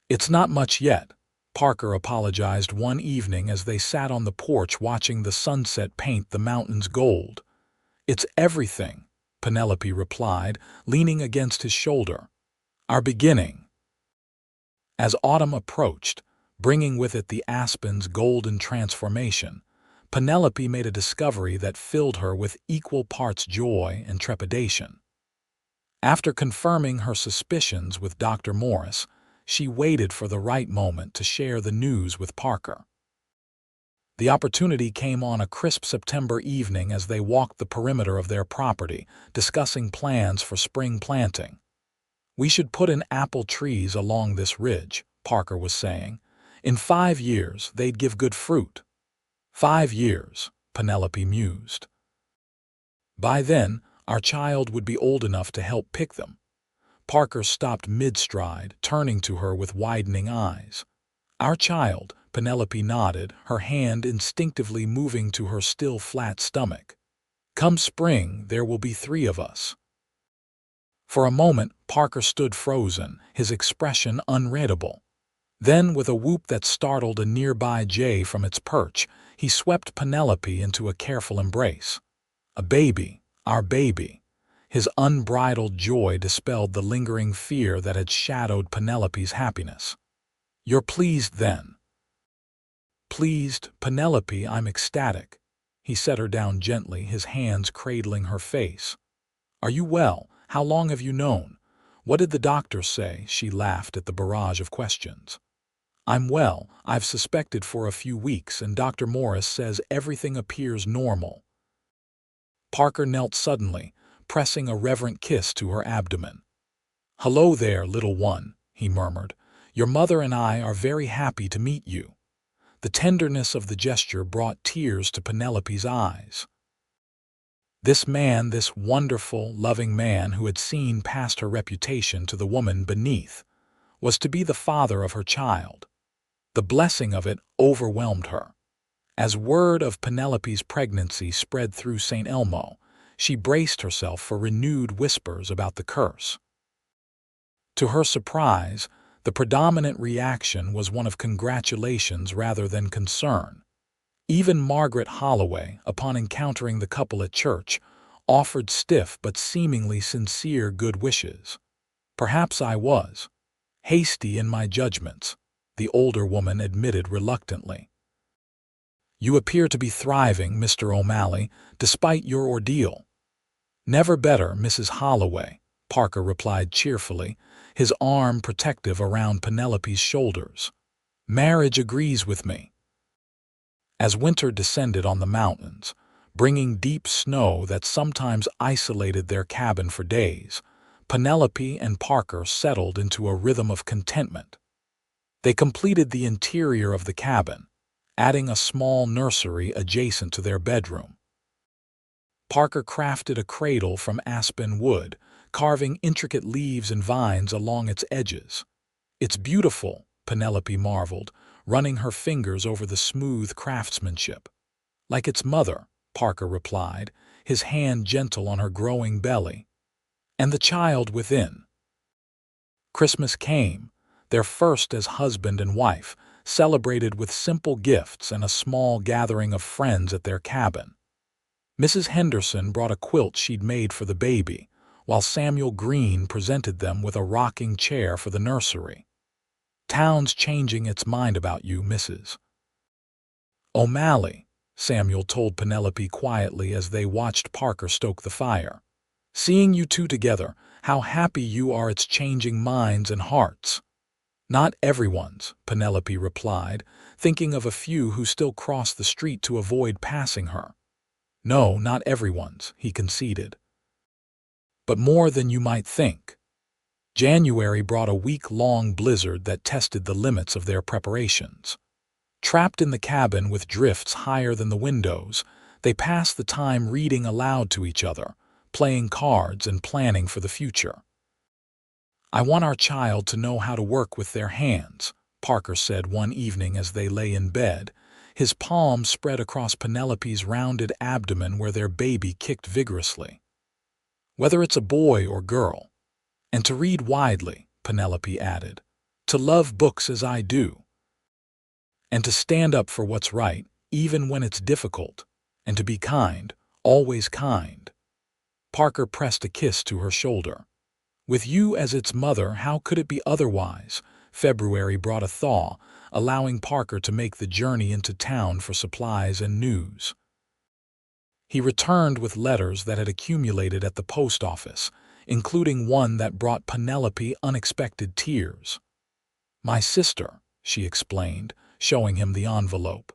"It's not much yet," Parker apologized one evening as they sat on the porch watching the sunset paint the mountains gold. "It's everything," Penelope replied, leaning against his shoulder. "Our beginning." As autumn approached, bringing with it the aspen's golden transformation, Penelope made a discovery that filled her with equal parts joy and trepidation. After confirming her suspicions with Dr. Morris, she waited for the right moment to share the news with Parker. The opportunity came on a crisp September evening as they walked the perimeter of their property, discussing plans for spring planting. "We should put in apple trees along this ridge," Parker was saying. "In 5 years, they'd give good fruit." 5 years, Penelope mused. "By then, our child would be old enough to help pick them." Parker stopped mid-stride, turning to her with widening eyes. "Our child," Penelope nodded, her hand instinctively moving to her still flat stomach. "Come spring, there will be 3 of us." For a moment, Parker stood frozen, his expression unreadable. Then, with a whoop that startled a nearby jay from its perch, he swept Penelope into a careful embrace. "A baby, our baby." His unbridled joy dispelled the lingering fear that had shadowed Penelope's happiness. "You're pleased then?" "Pleased, Penelope, I'm ecstatic." He set her down gently, his hands cradling her face. "Are you well? How long have you known? What did the doctor say?" She laughed at the barrage of questions. "I'm well. I've suspected for a few weeks, and Dr. Morris says everything appears normal." Parker knelt suddenly, pressing a reverent kiss to her abdomen. "Hello there, little one," he murmured. "Your mother and I are very happy to meet you." The tenderness of the gesture brought tears to Penelope's eyes. This man, this wonderful, loving man who had seen past her reputation to the woman beneath, was to be the father of her child. The blessing of it overwhelmed her. As word of Penelope's pregnancy spread through Saint Elmo, she braced herself for renewed whispers about the curse. To her surprise, the predominant reaction was one of congratulations rather than concern. Even Margaret Holloway, upon encountering the couple at church, offered stiff but seemingly sincere good wishes. "Perhaps I was hasty in my judgments," the older woman admitted reluctantly. "You appear to be thriving, Mr. O'Malley, despite your ordeal." "Never better, Mrs. Holloway," Parker replied cheerfully, his arm protective around Penelope's shoulders. Marriage agrees with me. As winter descended on the mountains, bringing deep snow that sometimes isolated their cabin for days, Penelope and Parker settled into a rhythm of contentment. They completed the interior of the cabin, adding a small nursery adjacent to their bedroom. Parker crafted a cradle from aspen wood, carving intricate leaves and vines along its edges. "It's beautiful," Penelope marveled, running her fingers over the smooth craftsmanship. "Like its mother," Parker replied, his hand gentle on her growing belly. "And the child within." Christmas came, their first as husband and wife, celebrated with simple gifts and a small gathering of friends at their cabin. Mrs. Henderson brought a quilt she'd made for the baby, while Samuel Green presented them with a rocking chair for the nursery. "Town's changing its mind about you, Mrs. O'Malley," Samuel told Penelope quietly as they watched Parker stoke the fire. "Seeing you two together, how happy you are it's changing minds and hearts." "Not everyone's," Penelope replied, thinking of a few who still crossed the street to avoid passing her. "No, not everyone's," he conceded. "But more than you might think." January brought a week-long blizzard that tested the limits of their preparations. Trapped in the cabin with drifts higher than the windows, they passed the time reading aloud to each other, playing cards and planning for the future. "I want our child to know how to work with their hands," Parker said one evening as they lay in bed, his palms spread across Penelope's rounded abdomen where their baby kicked vigorously. "Whether it's a boy or girl. And to read widely," Penelope added. "To love books as I do. And to stand up for what's right, even when it's difficult. And to be kind, always kind." Parker pressed a kiss to her shoulder. "With you as its mother, how could it be otherwise?" February brought a thaw, allowing Parker to make the journey into town for supplies and news. He returned with letters that had accumulated at the post office, including one that brought Penelope unexpected tears. "My sister," she explained, showing him the envelope.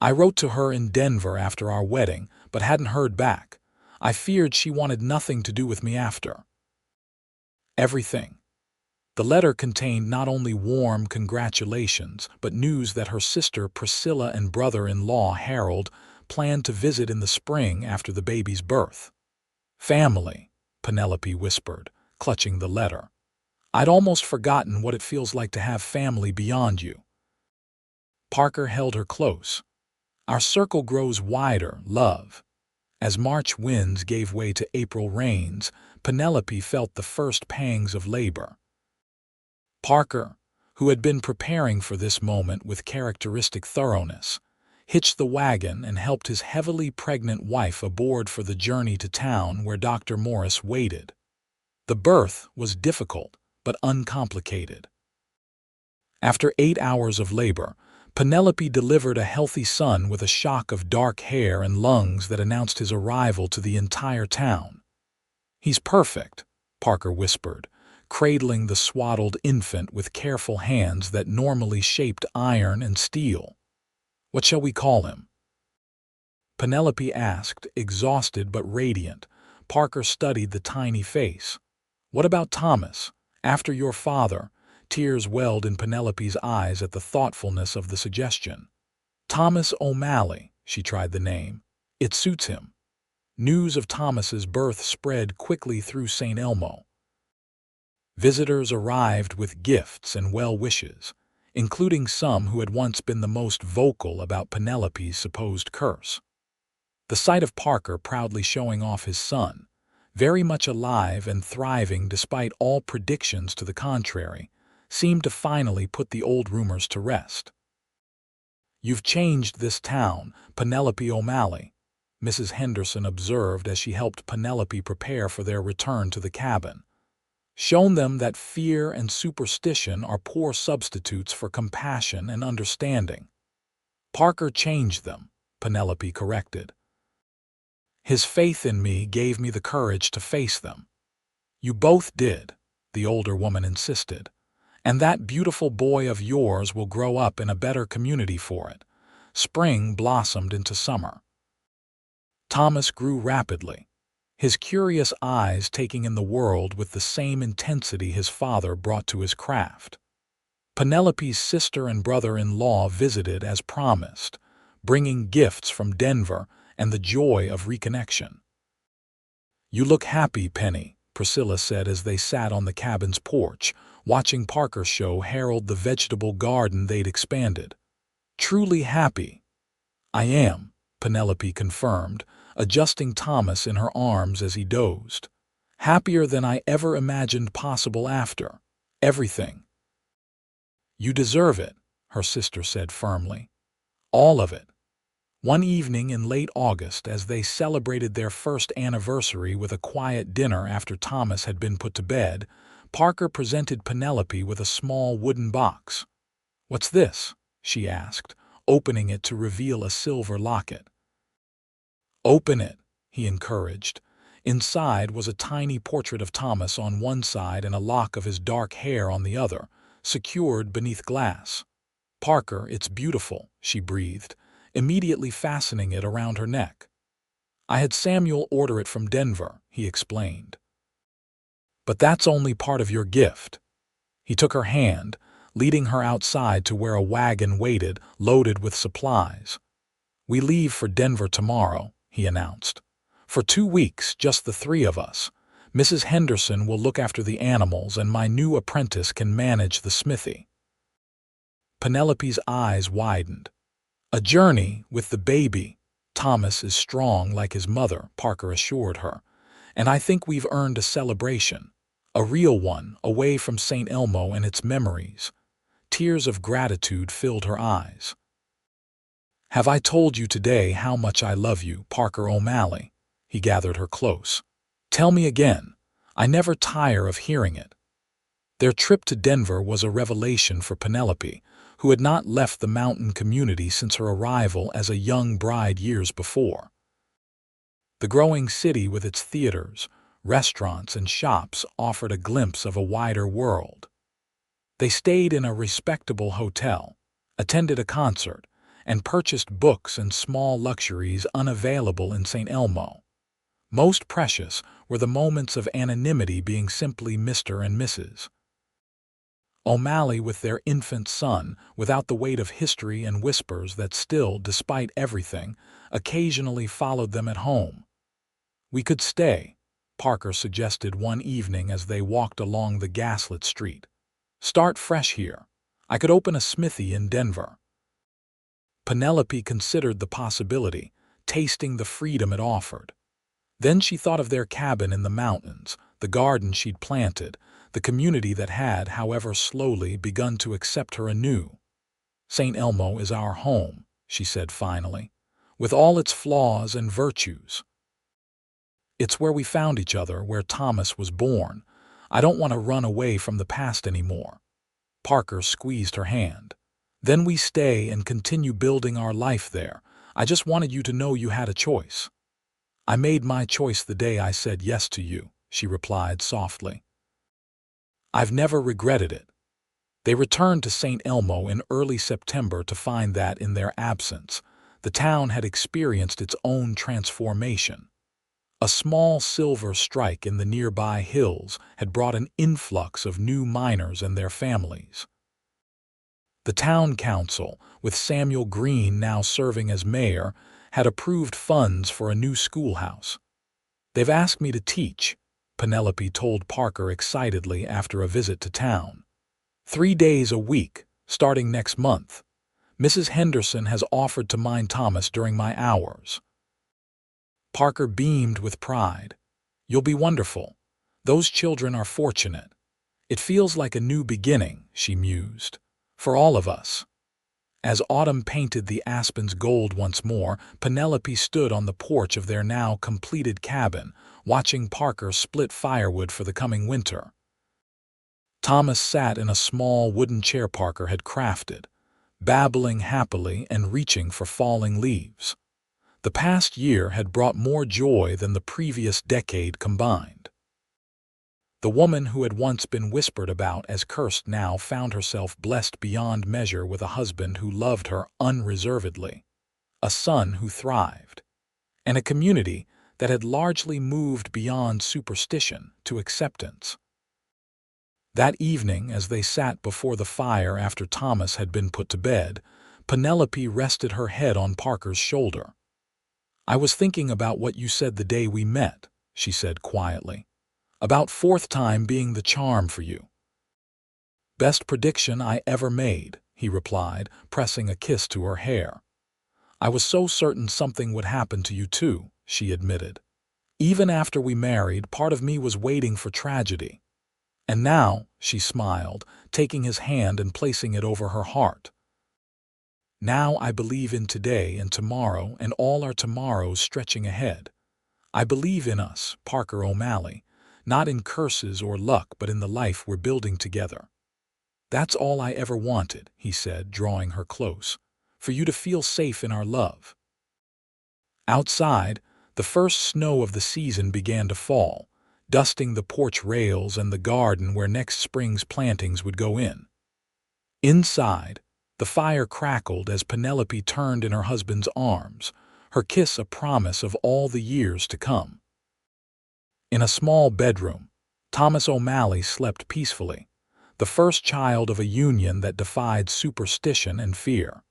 "I wrote to her in Denver after our wedding, but hadn't heard back. I feared she wanted nothing to do with me after everything." The letter contained not only warm congratulations, but news that her sister Priscilla and brother-in-law Harold planned to visit in the spring after the baby's birth. "Family," Penelope whispered, clutching the letter. "I'd almost forgotten what it feels like to have family beyond you." Parker held her close. "Our circle grows wider, love." As March winds gave way to April rains, Penelope felt the first pangs of labor. Parker, who had been preparing for this moment with characteristic thoroughness, hitched the wagon and helped his heavily pregnant wife aboard for the journey to town where Dr. Morris waited. The birth was difficult, but uncomplicated. After 8 hours of labor, Penelope delivered a healthy son with a shock of dark hair and lungs that announced his arrival to the entire town. "He's perfect," Parker whispered, cradling the swaddled infant with careful hands that normally shaped iron and steel. "What shall we call him?" Penelope asked, exhausted but radiant. Parker studied the tiny face. "What about Thomas? After your father?" Tears welled in Penelope's eyes at the thoughtfulness of the suggestion. "Thomas O'Malley," she tried the name. "It suits him." News of Thomas's birth spread quickly through Saint Elmo. Visitors arrived with gifts and well wishes, including some who had once been the most vocal about Penelope's supposed curse. The sight of Parker proudly showing off his son, very much alive and thriving despite all predictions to the contrary, seemed to finally put the old rumors to rest. "You've changed this town, Penelope O'Malley," Mrs. Henderson observed as she helped Penelope prepare for their return to the cabin. "Shown them that fear and superstition are poor substitutes for compassion and understanding." "Parker changed them," Penelope corrected. "His faith in me gave me the courage to face them." You both did, the older woman insisted. And that beautiful boy of yours will grow up in a better community for it. Spring blossomed into summer. Thomas grew rapidly, his curious eyes taking in the world with the same intensity his father brought to his craft. Penelope's sister and brother-in-law visited as promised, bringing gifts from Denver and the joy of reconnection. "You look happy, Penny," Priscilla said as they sat on the cabin's porch, watching Parker show Harold the vegetable garden they'd expanded. "Truly happy." "I am," Penelope confirmed, adjusting Thomas in her arms as he dozed. "Happier than I ever imagined possible after everything." "You deserve it," her sister said firmly. "All of it." One evening in late August, as they celebrated their first anniversary with a quiet dinner after Thomas had been put to bed, Parker presented Penelope with a small wooden box. "What's this?" she asked, opening it to reveal a silver locket. "Open it," he encouraged. Inside was a tiny portrait of Thomas on one side and a lock of his dark hair on the other, secured beneath glass. "Parker, it's beautiful," she breathed, immediately fastening it around her neck. "I had Samuel order it from Denver," he explained. "But that's only part of your gift." He took her hand, leading her outside to where a wagon waited, loaded with supplies. "We leave for Denver tomorrow," he announced. "For 2 weeks, just the 3 of us. Mrs. Henderson will look after the animals and my new apprentice can manage the smithy." Penelope's eyes widened. "A journey with the baby. Thomas is strong like his mother," Parker assured her. "And I think we've earned a celebration. A real one, away from Saint Elmo and its memories." Tears of gratitude filled her eyes. "Have I told you today how much I love you, Parker O'Malley?" He gathered her close. "Tell me again. I never tire of hearing it." Their trip to Denver was a revelation for Penelope, who had not left the mountain community since her arrival as a young bride years before. The growing city with its theaters, restaurants, and shops offered a glimpse of a wider world. They stayed in a respectable hotel, attended a concert, and purchased books and small luxuries unavailable in Saint Elmo. Most precious were the moments of anonymity, being simply Mr. and Mrs. O'Malley with their infant son, without the weight of history and whispers that still, despite everything, occasionally followed them at home. "We could stay," Parker suggested one evening as they walked along the gaslit street. "Start fresh here. I could open a smithy in Denver." Penelope considered the possibility, tasting the freedom it offered. Then she thought of their cabin in the mountains, the garden she'd planted, the community that had, however slowly, begun to accept her anew. "Saint Elmo is our home," she said finally, "with all its flaws and virtues. It's where we found each other, where Thomas was born. I don't want to run away from the past anymore." Parker squeezed her hand. "Then we stay and continue building our life there. I just wanted you to know you had a choice." "I made my choice the day I said yes to you," she replied softly. "I've never regretted it." They returned to Saint Elmo in early September to find that, in their absence, the town had experienced its own transformation. A small silver strike in the nearby hills had brought an influx of new miners and their families. The town council, with Samuel Green now serving as mayor, had approved funds for a new schoolhouse. "They've asked me to teach," Penelope told Parker excitedly after a visit to town. 3 days a week, starting next month. Mrs. Henderson has offered to mind Thomas during my hours." Parker beamed with pride. "You'll be wonderful. Those children are fortunate. It feels like a new beginning," she mused, "for all of us." As autumn painted the aspens gold once more, Penelope stood on the porch of their now completed cabin, watching Parker split firewood for the coming winter. Thomas sat in a small wooden chair Parker had crafted, babbling happily and reaching for falling leaves. The past year had brought more joy than the previous decade combined. The woman who had once been whispered about as cursed now found herself blessed beyond measure with a husband who loved her unreservedly, a son who thrived, and a community that had largely moved beyond superstition to acceptance. That evening, as they sat before the fire after Thomas had been put to bed, Penelope rested her head on Parker's shoulder. "I was thinking about what you said the day we met," she said quietly, "about fourth time being the charm for you." "Best prediction I ever made," he replied, pressing a kiss to her hair. "I was so certain something would happen to you too," she admitted. "Even after we married, part of me was waiting for tragedy. And now," she smiled, taking his hand and placing it over her heart, "now I believe in today and tomorrow and all our tomorrows stretching ahead. I believe in us, Parker O'Malley, not in curses or luck but in the life we're building together. That's all I ever wanted," he said, drawing her close, "for you to feel safe in our love." Outside, the first snow of the season began to fall, dusting the porch rails and the garden where next spring's plantings would go in. Inside, the fire crackled as Penelope turned in her husband's arms, her kiss a promise of all the years to come. In a small bedroom, Thomas O'Malley slept peacefully, the first child of a union that defied superstition and fear.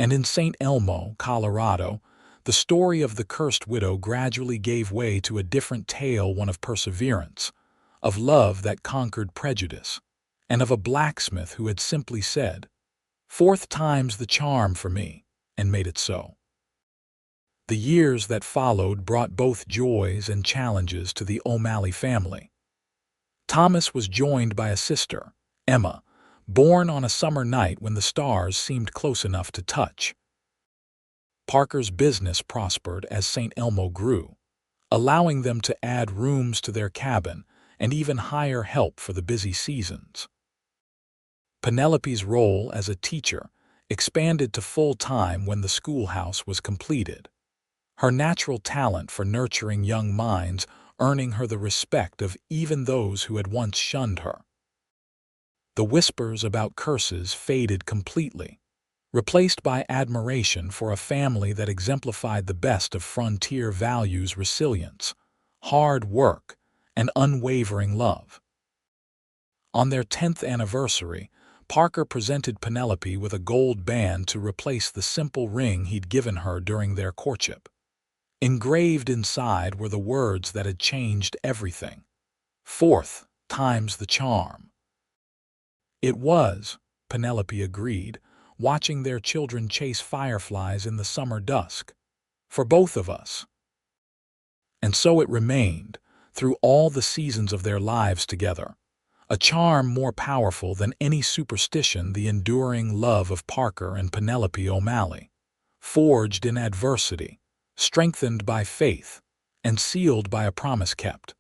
And in Saint Elmo, Colorado, the story of the cursed widow gradually gave way to a different tale, one of perseverance, of love that conquered prejudice, and of a blacksmith who had simply said, "Fourth time's the charm for me," and made it so. The years that followed brought both joys and challenges to the O'Malley family. Thomas was joined by a sister, Emma, born on a summer night when the stars seemed close enough to touch. Parker's business prospered as Saint Elmo grew, allowing them to add rooms to their cabin and even hire help for the busy seasons. Penelope's role as a teacher expanded to full-time when the schoolhouse was completed, her natural talent for nurturing young minds earning her the respect of even those who had once shunned her. The whispers about curses faded completely, replaced by admiration for a family that exemplified the best of frontier values: resilience, hard work, and unwavering love. On their 10th anniversary, Parker presented Penelope with a gold band to replace the simple ring he'd given her during their courtship. Engraved inside were the words that had changed everything: "Fourth time's the charm." "It was," Penelope agreed, watching their children chase fireflies in the summer dusk, "for both of us." And so it remained, through all the seasons of their lives together, a charm more powerful than any superstition: the enduring love of Parker and Penelope O'Malley, forged in adversity, strengthened by faith, and sealed by a promise kept.